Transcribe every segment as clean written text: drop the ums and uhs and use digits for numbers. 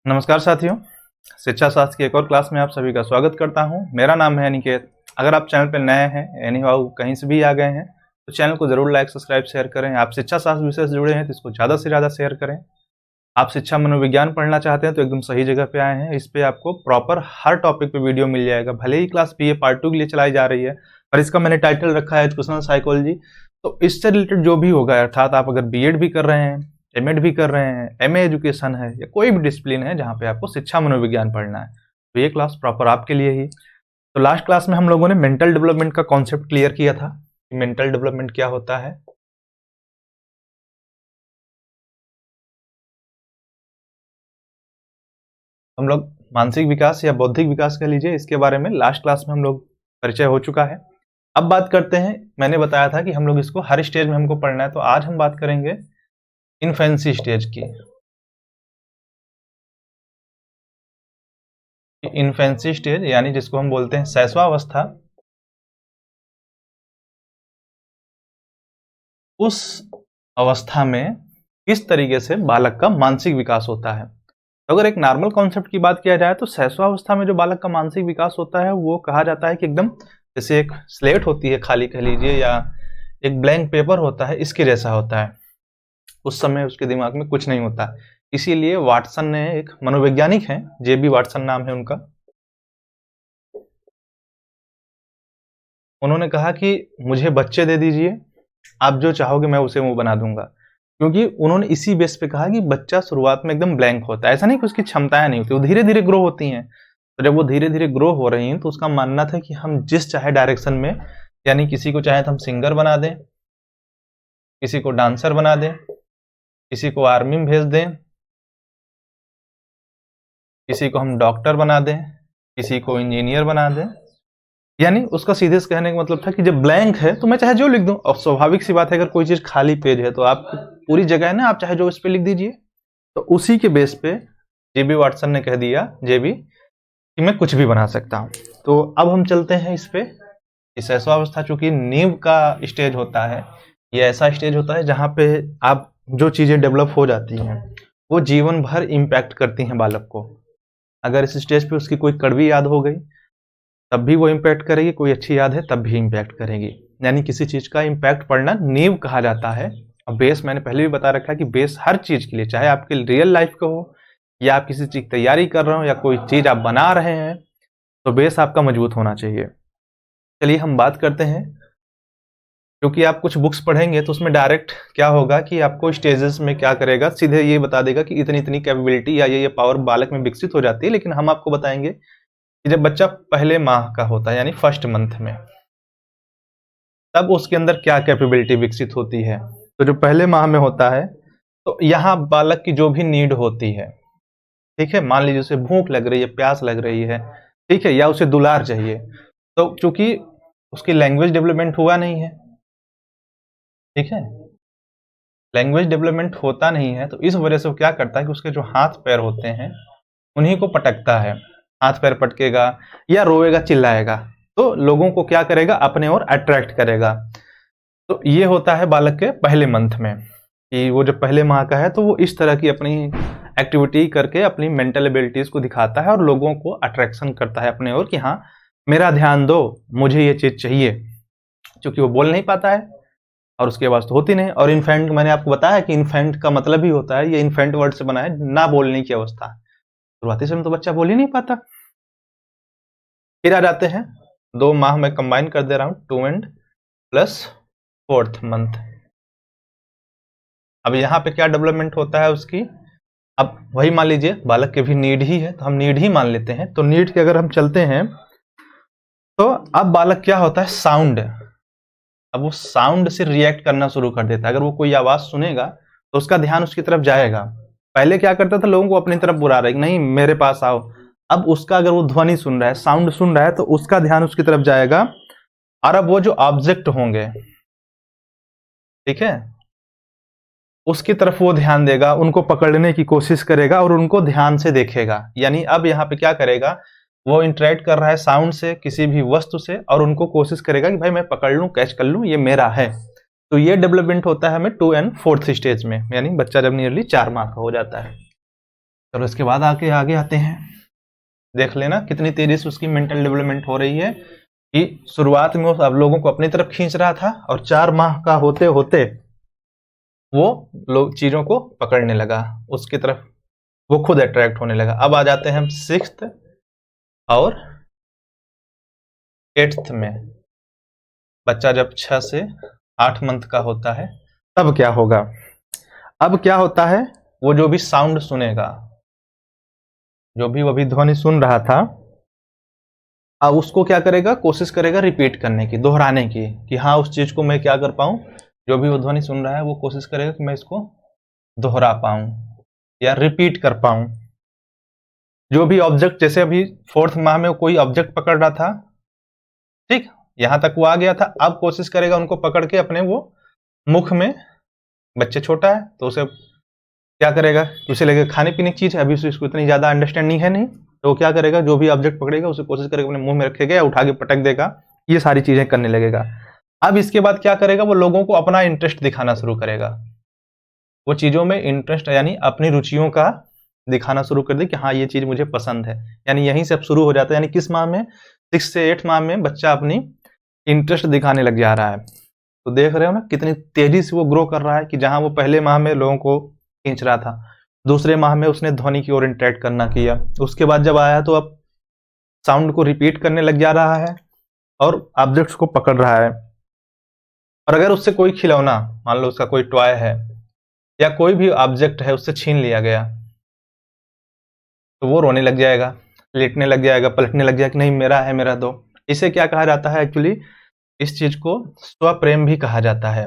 नमस्कार साथियों, शिक्षा शास्त्र की एक और क्लास में आप सभी का स्वागत करता हूं। मेरा नाम है अनिकेत। अगर आप चैनल पर नए हैं यानी कहीं से भी आ गए हैं तो चैनल को जरूर लाइक सब्सक्राइब शेयर करें। आप शिक्षा शास्त्र विषय से जुड़े हैं तो इसको ज़्यादा से ज़्यादा शेयर करें। आप शिक्षा मनोविज्ञान पढ़ना चाहते हैं तो एकदम सही जगह पे आए हैं। इस पे आपको प्रॉपर हर टॉपिक पे वीडियो मिल जाएगा। भले ही क्लास BA पार्ट 2 के लिए चलाई जा रही है पर इसका मैंने टाइटल रखा है एजुकेशनल साइकोलॉजी। तो इससे रिलेटेड जो भी होगा, अर्थात आप अगर B.Ed भी कर रहे हैं, M.Ed भी कर रहे हैं, MA एजुकेशन है या कोई भी डिसिप्लिन है जहाँ पे आपको शिक्षा मनोविज्ञान पढ़ना है तो ये क्लास प्रॉपर आपके लिए ही। तो लास्ट क्लास में हम लोगों ने मेंटल डेवलपमेंट का कॉन्सेप्ट क्लियर किया था कि मेंटल डेवलपमेंट क्या होता है। हम लोग मानसिक विकास या बौद्धिक विकास कह लीजिए, इसके बारे में लास्ट क्लास में हम लोग परिचय हो चुका है। अब बात करते हैं, मैंने बताया था कि हम लोग इसको हर स्टेज में हमको पढ़ना है, तो आज हम बात करेंगे इन्फेंसी स्टेज की। इन्फेंसी स्टेज यानी जिसको हम बोलते हैं शैशवावस्था, उस अवस्था में किस तरीके से बालक का मानसिक विकास होता है। तो अगर एक नॉर्मल कॉन्सेप्ट की बात किया जाए तो शैशवावस्था में जो बालक का मानसिक विकास होता है वो कहा जाता है कि एकदम जैसे एक स्लेट होती है खाली कह लीजिए, या एक ब्लैंक पेपर होता है, इसके जैसा होता है। उस समय उसके दिमाग में कुछ नहीं होता। इसीलिए वाटसन ने, एक मनोवैज्ञानिक हैं, JB वाटसन नाम है उनका, उन्होंने कहा कि मुझे बच्चे दे दीजिए, आप जो चाहोगे मैं उसे वो बना दूंगा। क्योंकि उन्होंने इसी बेस पे कहा कि बच्चा शुरुआत में एकदम ब्लैंक होता है, ऐसा नहीं कि उसकी क्षमताएं नहीं होती, वो धीरे धीरे ग्रो होती हैं। तो जब वो धीरे धीरे ग्रो हो रही हैं तो उसका मानना था कि हम जिस चाहे डायरेक्शन में, यानी किसी को चाहे तो हम सिंगर बना दें, किसी को डांसर बना दें, किसी को आर्मी में भेज दें, किसी को हम डॉक्टर बना दें, किसी को इंजीनियर बना दें। यानी उसका सीधे से कहने का मतलब था कि जब ब्लैंक है तो मैं चाहे जो लिख दूं। और स्वाभाविक सी बात है, अगर कोई चीज खाली पेज है तो आप पूरी जगह है ना, आप चाहे जो इस पे लिख दीजिए। तो उसी के बेस पे JB वाटसन ने कह दिया, JB, कि मैं कुछ भी बना सकता हूं। तो अब हम चलते हैं इस पे। इस शैशवावस्था चूंकि नींव का स्टेज होता है, ये ऐसा स्टेज होता है जहां पे आप जो चीजें डेवलप हो जाती हैं वो जीवन भर इम्पैक्ट करती हैं बालक को। अगर इस स्टेज पे उसकी कोई कड़वी याद हो गई तब भी वो इम्पैक्ट करेगी, कोई अच्छी याद है तब भी इम्पैक्ट करेगी। यानी किसी चीज का इम्पैक्ट पड़ना नींव कहा जाता है। और बेस मैंने पहले भी बता रखा है कि बेस हर चीज के लिए, चाहे आपके रियल लाइफ का हो या आप किसी चीज की तैयारी कर रहे हो या कोई चीज आप बना रहे हैं, तो बेस आपका मजबूत होना चाहिए। चलिए हम बात करते हैं। क्योंकि आप कुछ बुक्स पढ़ेंगे तो उसमें डायरेक्ट क्या होगा कि आपको स्टेजेस में क्या करेगा, सीधे ये बता देगा कि इतनी इतनी कैपेबिलिटी या ये पावर बालक में विकसित हो जाती है। लेकिन हम आपको बताएंगे कि जब बच्चा पहले माह का होता है यानी फर्स्ट मंथ में, तब उसके अंदर क्या कैपेबिलिटी विकसित होती है। तो जो पहले माह में होता है तो यहाँ बालक की जो भी नीड होती है, ठीक है, मान लीजिए उसे भूख लग रही है, प्यास लग रही है, ठीक है, या उसे दुलार चाहिए, तो चूंकि उसकी लैंग्वेज डेवलपमेंट हुआ नहीं है, ठीक है, लैंग्वेज डेवलपमेंट होता नहीं है, तो इस वजह से वो क्या करता है कि उसके जो हाथ पैर होते हैं उन्हीं को पटकता है। हाथ पैर पटकेगा या रोएगा, चिल्लाएगा, तो लोगों को क्या करेगा, अपने ओर अट्रैक्ट करेगा। तो ये होता है बालक के पहले मंथ में, कि वो जब पहले माह का है तो वो इस तरह की अपनी एक्टिविटी करके अपनी मेंटल एबिलिटीज को दिखाता है और लोगों को अट्रैक्शन करता है अपने ओर कि हाँ मेरा ध्यान दो, मुझे ये चीज चाहिए। क्योंकि वो बोल नहीं पाता है और उसके पास तो होती नहीं। और इन्फेंट, मैंने आपको बताया कि इन्फेंट का मतलब ही होता है, ये इन्फेंट वर्ड से बना है, ना बोलने की अवस्था। शुरुआती समय तो बच्चा बोल ही नहीं पाता। फिर आ जाते हैं 2 माह में कंबाइन कर दे रहा हूं, 2 एंड प्लस 4th मंथ। अब यहाँ पे क्या डेवलपमेंट होता है उसकी, अब वही मान लीजिए बालक के भी नीड ही है तो हम नीड ही मान लेते हैं। तो नीड के अगर हम चलते हैं तो अब बालक क्या होता है, साउंड। अब वो साउंड से रिएक्ट करना शुरू कर देता है। अगर वो कोई आवाज सुनेगा तो उसका ध्यान उसकी तरफ जाएगा। पहले क्या करता था, लोगों को अपनी तरफ बुला रहा है, नहीं मेरे पास आओ। अब उसका अगर वो ध्वनि सुन रहा है, साउंड सुन रहा है, तो उसका ध्यान उसकी तरफ जाएगा। और अब वो जो ऑब्जेक्ट होंगे, ठीक है, उसकी तरफ वो ध्यान देगा, उनको पकड़ने की कोशिश करेगा और उनको ध्यान से देखेगा। यानी अब यहाँ पे क्या करेगा, वो इंटरेक्ट कर रहा है साउंड से, किसी भी वस्तु से, और उनको कोशिश करेगा कि भाई मैं पकड़ लूं, कैच कर लूं, ये मेरा है। तो ये डेवलपमेंट होता है हमें 2 एंड 4th स्टेज में, यानी बच्चा जब नियरली 4 माह का हो जाता है। चलो इसके बाद आगे आगे आते हैं, देख लेना कितनी तेजी से उसकी मेंटल डेवलपमेंट हो रही है कि शुरुआत में वो सब लोगों को अपनी तरफ खींच रहा था और 4 माह का होते होते वो लोग चीजों को पकड़ने लगा, उसकी तरफ वो खुद अट्रैक्ट होने लगा। अब आ जाते हैं हम 6th और 8th में। बच्चा जब 6 से 8 मंथ का होता है तब क्या होगा? अब क्या होता है, वो जो भी साउंड सुनेगा, जो भी वो अभी ध्वनि सुन रहा था, अब उसको क्या करेगा, कोशिश करेगा रिपीट करने की, दोहराने की, कि हाँ उस चीज को मैं क्या कर पाऊं, जो भी वो ध्वनि सुन रहा है वो कोशिश करेगा कि मैं इसको दोहरा पाऊं या रिपीट कर पाऊं। जो भी ऑब्जेक्ट, जैसे अभी 4th माह में कोई ऑब्जेक्ट पकड़ रहा था, ठीक, यहां तक वो आ गया था, अब कोशिश करेगा उनको पकड़ के अपने वो मुख में, बच्चे छोटा है तो उसे क्या करेगा, उसे लगे खाने पीने की चीज है, अभी उसको इतनी ज्यादा अंडरस्टैंडिंग है नहीं, तो वो क्या करेगा, जो भी ऑब्जेक्ट पकड़ेगा उसे कोशिश करेगा अपने मुंह में रखेगा या उठा के पटक देगा, ये सारी चीजें करने लगेगा। अब इसके बाद क्या करेगा, वो लोगों को अपना इंटरेस्ट दिखाना शुरू करेगा, वो चीजों में इंटरेस्ट यानी अपनी रुचियों का दिखाना शुरू कर दे कि हाँ ये चीज मुझे पसंद है। यानी यहीं से अब शुरू हो जाता है, यानी किस माह में, 6 से 8 माह में बच्चा अपनी इंटरेस्ट दिखाने लग जा रहा है। तो देख रहे हो ना कितनी तेजी से वो ग्रो कर रहा है, कि जहां वो पहले माह में लोगों को खींच रहा था, दूसरे माह में उसने ध्वनि की ओर इंटरेक्ट करना किया, उसके बाद जब आया तो अब साउंड को रिपीट करने लग जा रहा है और ऑब्जेक्ट्स को पकड़ रहा है। और अगर उससे कोई खिलौना, मान लो उसका कोई टॉय है या कोई भी ऑब्जेक्ट है उससे छीन लिया गया, तो वो रोने लग जाएगा, लेटने लग जाएगा, पलटने लग जाएगा कि नहीं मेरा है, मेरा दो। इसे क्या कहा जाता है, एक्चुअली इस चीज को स्वप्रेम भी कहा जाता है।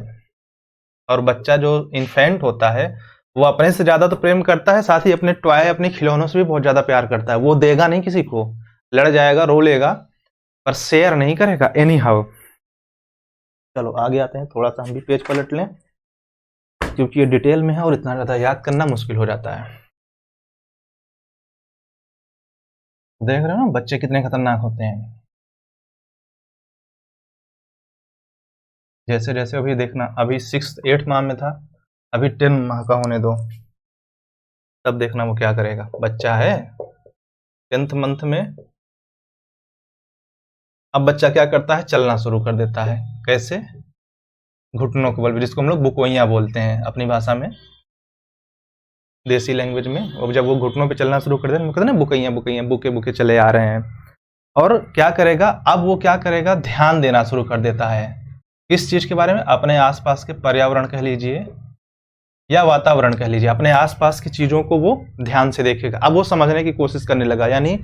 और बच्चा जो इन्फेंट होता है वो अपने से ज्यादा तो प्रेम करता है, साथ ही अपने टॉय, अपने खिलौनों से भी बहुत ज्यादा प्यार करता है। वो देगा नहीं किसी को, लड़ जाएगा, रो लेगा, पर शेयर नहीं करेगा एनी हाउ। चलो आगे आते हैं, थोड़ा सा हम भी पेज पलट लें, क्योंकि ये डिटेल में है और इतना ज्यादा याद करना मुश्किल हो जाता है। देख रहे हो ना बच्चे कितने खतरनाक होते हैं। जैसे जैसे अभी देखना, अभी 6th 8th माह में था, अभी 10 माह का होने दो, तब देखना वो क्या करेगा। बच्चा है 10th मंथ में, अब बच्चा क्या करता है, चलना शुरू कर देता है। कैसे? घुटनों के बल, जिसको हम लोग बुकोइयां बोलते हैं अपनी भाषा में, देसी लैंग्वेज में। अब जब वो घुटनों पे चलना शुरू कर देते हैं, कहते हैं ना बुकैयां बुकैयां, बुके बुके चले आ रहे हैं। और क्या करेगा, अब वो क्या करेगा, ध्यान देना शुरू कर देता है। किस चीज के बारे में? अपने आसपास के पर्यावरण कह लीजिए या वातावरण कह लीजिए, अपने आसपास की चीजों को वो ध्यान से देखेगा। अब वो समझने की कोशिश करने लगा, यानी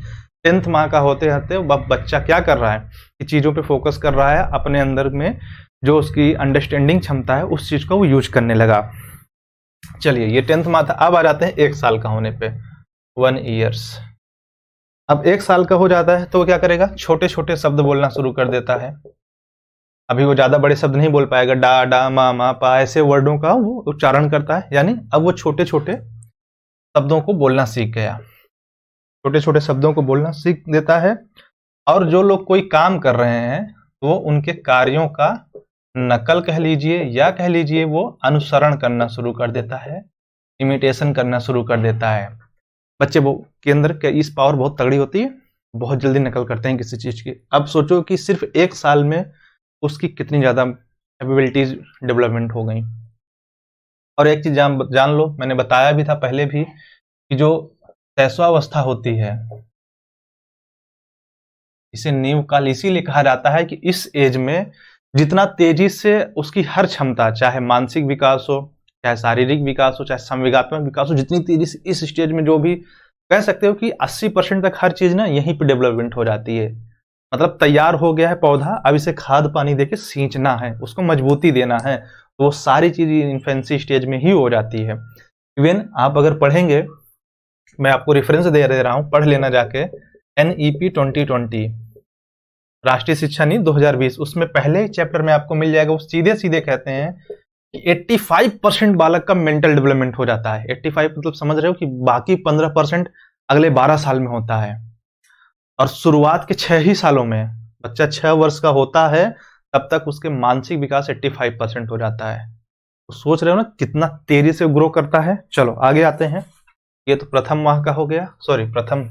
10th माह का होते होते बच्चा क्या कर रहा है कि चीजों पे फोकस कर रहा है, अपने अंदर में जो उसकी अंडरस्टैंडिंग क्षमता है उस चीज को वो यूज करने लगा। चलिए ये 10th माह था, अब आ जाते हैं 1 साल का होने पे, 1 ईयर्स। अब 1 साल का हो जाता है तो वो क्या करेगा, छोटे छोटे शब्द बोलना शुरू कर देता है। अभी वो ज्यादा बड़े शब्द नहीं बोल पाएगा, डा डा मा मा पा ऐसे वर्डों का वो उच्चारण करता है। यानी अब वो छोटे छोटे शब्दों को बोलना सीख गया, छोटे छोटे शब्दों को बोलना सीख देता है। और जो लोग कोई काम कर रहे हैं वो उनके कार्यों का नकल कह लीजिए या कह लीजिए वो अनुसरण करना शुरू कर देता है, इमिटेशन करना शुरू कर देता है। बच्चे वो के अंदर इस पावर बहुत तगड़ी होती है, बहुत जल्दी नकल करते हैं किसी चीज की। अब सोचो कि सिर्फ 1 साल में उसकी कितनी ज्यादा एबिलिटीज डेवलपमेंट हो गई। और एक चीज जान लो, मैंने बताया भी था पहले भी कि जो शैशवावस्था होती है, इसे नींव काल इसीलिए कहा जाता है कि इस एज में जितना तेजी से उसकी हर क्षमता, चाहे मानसिक विकास हो, चाहे शारीरिक विकास हो, चाहे संवेगात्मक विकास हो, जितनी तेजी से इस स्टेज में, जो भी कह सकते हो कि 80% तक हर चीज ना यहीं पे डेवलपमेंट हो जाती है। मतलब तैयार हो गया है पौधा, अब इसे खाद पानी देके सींचना है, उसको मजबूती देना है, तो वो सारी चीज इन्फेंसी स्टेज में ही हो जाती है। इवन आप अगर पढ़ेंगे, मैं आपको रेफरेंस दे रहा हूं, पढ़ लेना जाके, NEP 2020 राष्ट्रीय शिक्षा नीति 2020, उसमें पहले चैप्टर में आपको मिल जाएगा। वो सीधे सीधे कहते हैं कि 85% बालक का मेंटल डेवलपमेंट हो जाता है। 85 मतलब समझ रहे हो कि बाकी 15% अगले 12 साल में होता है। और शुरुआत के 6 ही सालों में, बच्चा 6 वर्ष का होता है तब तक उसके मानसिक विकास 85% हो जाता है। तो सोच रहे हो ना कितना तेजी से ग्रो करता है। चलो आगे आते हैं, ये तो प्रथम माह का हो गया, सॉरी प्रथम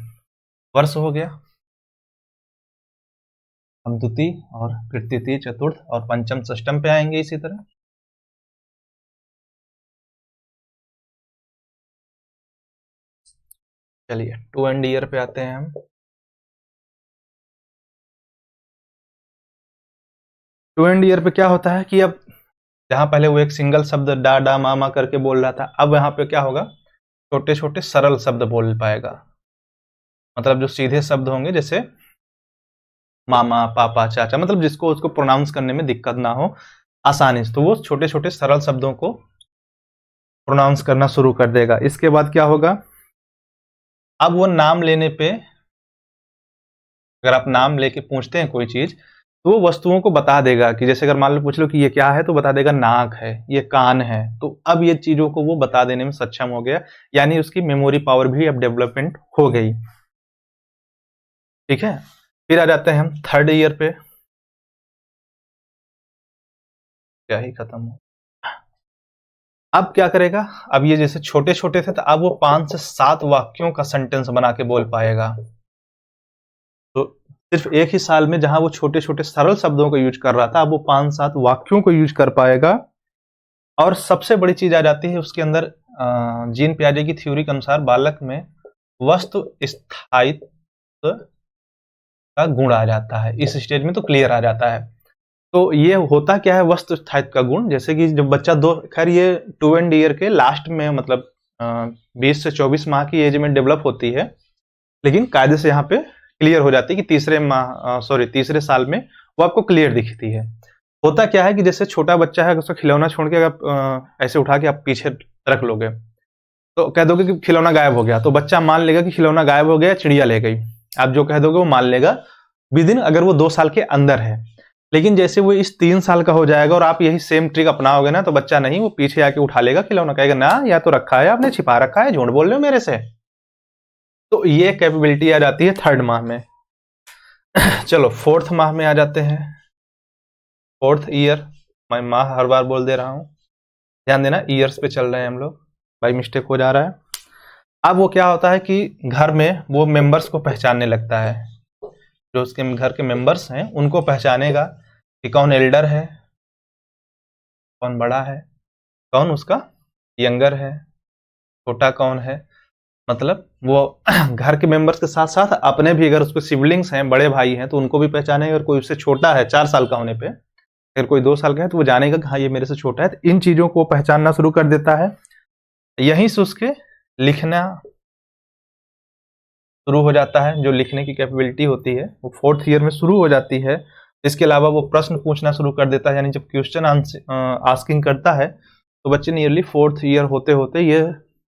वर्ष हो गया। हम द्वितीय और फिर तृतीय, चतुर्थ और पंचम, षष्टम पे आएंगे इसी तरह। चलिए टू एंड ईयर पे आते हैं हम। टू एंड ईयर पे क्या होता है कि अब जहां पहले वो एक सिंगल शब्द डा डा मा करके बोल रहा था, अब यहाँ पे क्या होगा, छोटे छोटे सरल शब्द बोल पाएगा। मतलब जो सीधे शब्द होंगे जैसे मामा, पापा, चाचा, मतलब जिसको उसको प्रोनाउंस करने में दिक्कत ना हो आसानी से, तो वो छोटे छोटे सरल शब्दों को प्रोनाउंस करना शुरू कर देगा। इसके बाद क्या होगा, अब वो नाम लेने पे, अगर आप नाम लेके पूछते हैं कोई चीज, तो वो वस्तुओं को बता देगा कि जैसे अगर मान लो पूछ लो कि ये क्या है, तो बता देगा नाक है, ये कान है। तो अब ये चीजों को वो बता देने में सक्षम हो गया, यानी उसकी मेमोरी पावर भी अब डेवलपमेंट हो गई। ठीक है, फिर आ जाते हैं हम थर्ड ईयर पे। क्या ही खत्म हो, अब क्या करेगा, अब ये जैसे छोटे छोटे थे, तो अब वो 5 से 7 वाक्यों का सेंटेंस बना के बोल पाएगा। तो सिर्फ एक ही साल में जहां वो छोटे छोटे सरल शब्दों को यूज कर रहा था, अब वो 5-7 वाक्यों को यूज कर पाएगा। और सबसे बड़ी चीज आ जाती है उसके अंदर, जीन पियाजे की थ्योरी के अनुसार बालक में वस्तु स्थायित्व का गुण आ जाता है। इस स्टेज में तो क्लियर आ जाता है। तो ये होता क्या है वस्तु स्थायित्व का गुण, जैसे कि जब बच्चा खैर ये टू एंड ईयर के लास्ट में, मतलब 20 से 24 माह की एज में डेवलप होती है, लेकिन कायदे से यहाँ पे क्लियर हो जाती है कि तीसरे साल में वो आपको क्लियर दिखती है। होता क्या है कि जैसे छोटा बच्चा है, उसका खिलौना छोड़ के अगर ऐसे उठा के आप पीछे रख लोगे, तो कह दोगे कि खिलौना गायब हो गया, तो बच्चा मान लेगा कि खिलौना गायब हो गया, चिड़िया ले गई। आप जो कह दोगे वो मान लेगा विदिन, अगर वो 2 साल के अंदर है। लेकिन जैसे वो इस 3 साल का हो जाएगा और आप यही सेम ट्रिक अपनाओगे ना, तो बच्चा नहीं, वो पीछे आके उठा लेगा खिलौना, कहेगा ना या तो रखा है आपने, छिपा रखा है, झूठ बोल रहे हो मेरे से। तो ये कैपेबिलिटी आ जाती है थर्ड माह में। चलो फोर्थ माह में आ जाते हैं। फोर्थ ईयर, मैं माह हर बार बोल दे रहा हूं, ध्यान देना, ईयर्स पे चल रहे हैं हम लोग, बाई मिस्टेक हो जा रहा है। अब वो क्या होता है कि घर में वो मेंबर्स को पहचानने लगता है, जो उसके घर के मेंबर्स हैं उनको पहचानेगा कि कौन एल्डर है, कौन बड़ा है, कौन उसका यंगर है, छोटा कौन है। मतलब वो घर के मेंबर्स के साथ साथ अपने भी, अगर उसके सिबलिंग्स हैं, बड़े भाई हैं, तो उनको भी पहचानेगा। अगर कोई उससे छोटा है 4 साल का होने पे, अगर कोई 2 साल का है, तो वो जानेगा कि हाँ ये मेरे से छोटा है। तो इन चीजों को पहचानना शुरू कर देता है। यहीं से उसके लिखना शुरू हो जाता है, जो लिखने की कैपेबिलिटी होती है वो फोर्थ ईयर में शुरू हो जाती है। इसके अलावा वो प्रश्न पूछना शुरू कर देता है, यानी जब क्वेश्चन आस्किंग करता है, तो बच्चे नियरली फोर्थ ईयर होते होते ये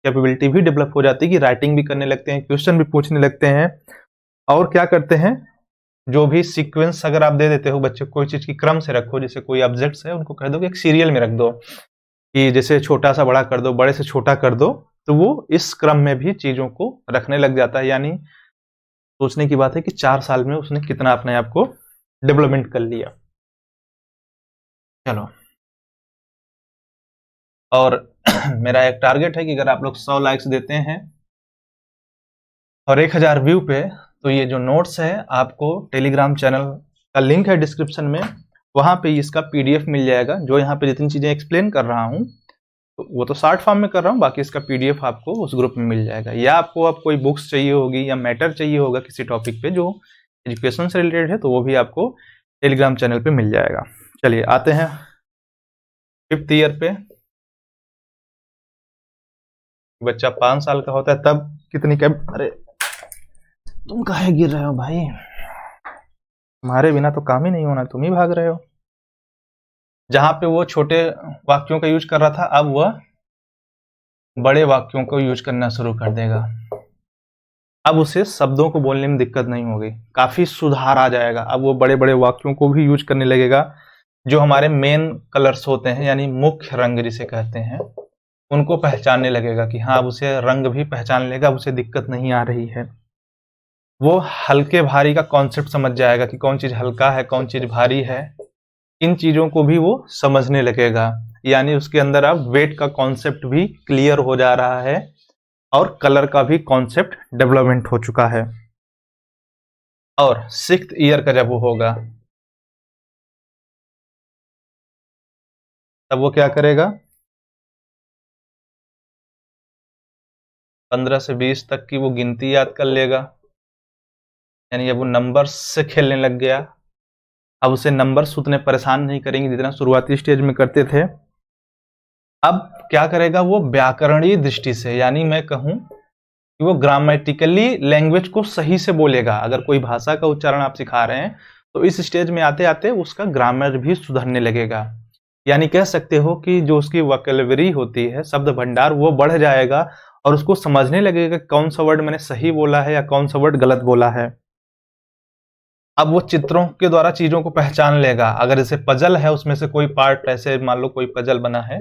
कैपेबिलिटी भी डेवलप हो जाती है कि राइटिंग भी करने लगते हैं, क्वेश्चन भी पूछने लगते हैं। और क्या करते हैं, जो भी सीक्वेंस अगर आप दे देते हो बच्चे को, कोई चीज की क्रम से रखो, जैसे कोई ऑब्जेक्ट्स है उनको कह दो कि एक सीरियल में रख दो, कि जैसे छोटा सा बड़ा कर दो, बड़े से छोटा कर दो, तो वो इस क्रम में भी चीजों को रखने लग जाता है। यानी सोचने की बात है कि 4 साल में उसने कितना अपने आप को डेवलपमेंट कर लिया। चलो, और मेरा एक टारगेट है कि अगर आप लोग 100 लाइक्स देते हैं और 1000 व्यू पे, तो ये जो नोट्स है आपको टेलीग्राम चैनल का लिंक है डिस्क्रिप्शन में, वहां पे इसका पीडीएफ मिल जाएगा। जो यहाँ पे जितनी चीजें एक्सप्लेन कर रहा हूँ, तो वो तो शॉर्ट फॉर्म में कर रहा हूँ, बाकी इसका पीडीएफ आपको उस ग्रुप में मिल जाएगा। या आपको अब कोई बुक्स चाहिए होगी या मैटर चाहिए होगा किसी टॉपिक पे जो एजुकेशन से रिलेटेड है, तो वो भी आपको टेलीग्राम चैनल पे मिल जाएगा। चलिए आते हैं 5th ईयर पे। बच्चा 5 साल का होता है तब कितनी अरे तुम काहे गिर रहे हो भाई, तुम्हारे बिना तो काम ही नहीं होना, तुम ही भाग रहे हो। जहां पे वो छोटे वाक्यों का यूज कर रहा था, अब वह बड़े वाक्यों को यूज करना शुरू कर देगा। अब उसे शब्दों को बोलने में दिक्कत नहीं होगी, काफी सुधार आ जाएगा। अब वो बड़े बड़े वाक्यों को भी यूज करने लगेगा। जो हमारे मेन कलर्स होते हैं, यानी मुख्य रंग जिसे कहते हैं, उनको पहचानने लगेगा कि हाँ, अब उसे रंग भी पहचान लेगा, उसे दिक्कत नहीं आ रही है। वो हल्के भारी का कॉन्सेप्ट समझ जाएगा कि कौन चीज हल्का है, कौन चीज भारी है। इन चीजों को भी वो समझने लगेगा, यानी उसके अंदर अब वेट का कॉन्सेप्ट भी क्लियर हो जा रहा है। और कलर का भी कॉन्सेप्ट डेवलपमेंट हो चुका है। और 6th ईयर का जब वो होगा तब वो क्या करेगा, 15 से 20 तक की वो गिनती याद कर लेगा, यानी अब वो नंबर्स से खेलने लग गया। अब उसे नंबर्स उतने परेशान नहीं करेंगे जितना शुरुआती स्टेज में करते थे। अब क्या करेगा वो, व्याकरणीय दृष्टि से, यानी मैं कहूं कि वो ग्रामेटिकली लैंग्वेज को सही से बोलेगा। अगर कोई भाषा का उच्चारण आप सिखा रहे हैं तो इस स्टेज में आते आते उसका ग्रामर भी सुधरने लगेगा। यानी कह सकते हो कि जो उसकी वोकैब्युलरी होती है, शब्द भंडार, वो बढ़ जाएगा और उसको समझने लगेगा कौन सा वर्ड मैंने सही बोला है या कौन सा वर्ड गलत बोला है। अब वो चित्रों के द्वारा चीजों को पहचान लेगा। अगर जैसे पजल है, उसमें से कोई पार्ट, ऐसे मान लो कोई पजल बना है,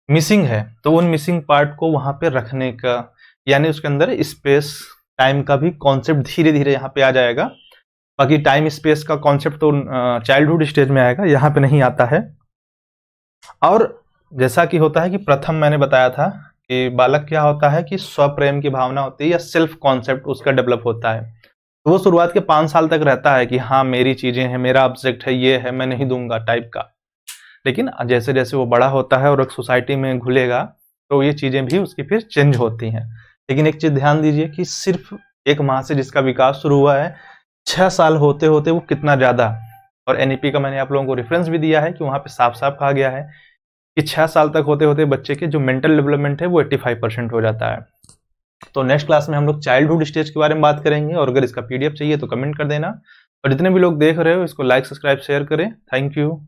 मिसिंग है, तो उन मिसिंग पार्ट को वहां पे रखने का, यानी उसके अंदर स्पेस टाइम का भी कॉन्सेप्ट धीरे धीरे यहाँ पे आ जाएगा। बाकी टाइम स्पेस का कॉन्सेप्ट तो चाइल्डहुड स्टेज में आएगा, यहाँ पे नहीं आता है। और जैसा कि होता है कि प्रथम मैंने बताया था कि बालक क्या होता है कि स्वप्रेम की भावना होती है या सेल्फ कॉन्सेप्ट उसका डेवलप होता है। तो वो शुरुआत के 5 साल तक रहता है कि हाँ मेरी चीजें हैं, मेरा ऑब्जेक्ट है, ये है, मैं नहीं दूंगा टाइप का। लेकिन जैसे जैसे वो बड़ा होता है और एक सोसाइटी में घुलेगा तो ये चीजें भी उसकी फिर चेंज होती हैं। लेकिन एक चीज ध्यान दीजिए कि सिर्फ 1 माह से जिसका विकास शुरू हुआ है, 6 साल होते होते वो कितना ज्यादा, और एनईपी का मैंने आप लोगों को रेफरेंस भी दिया है कि वहां पे साफ साफ कहा गया है कि 6 साल तक होते होते बच्चे के जो मेंटल डेवलपमेंट है वो 85% हो जाता है। तो नेक्स्ट क्लास में हम लोग चाइल्डहुड स्टेज के बारे में बात करेंगे, और अगर इसका पीडीएफ चाहिए तो कमेंट कर देना। और जितने भी लोग देख रहे हो इसको लाइक, सब्सक्राइब, शेयर करें। Thank you.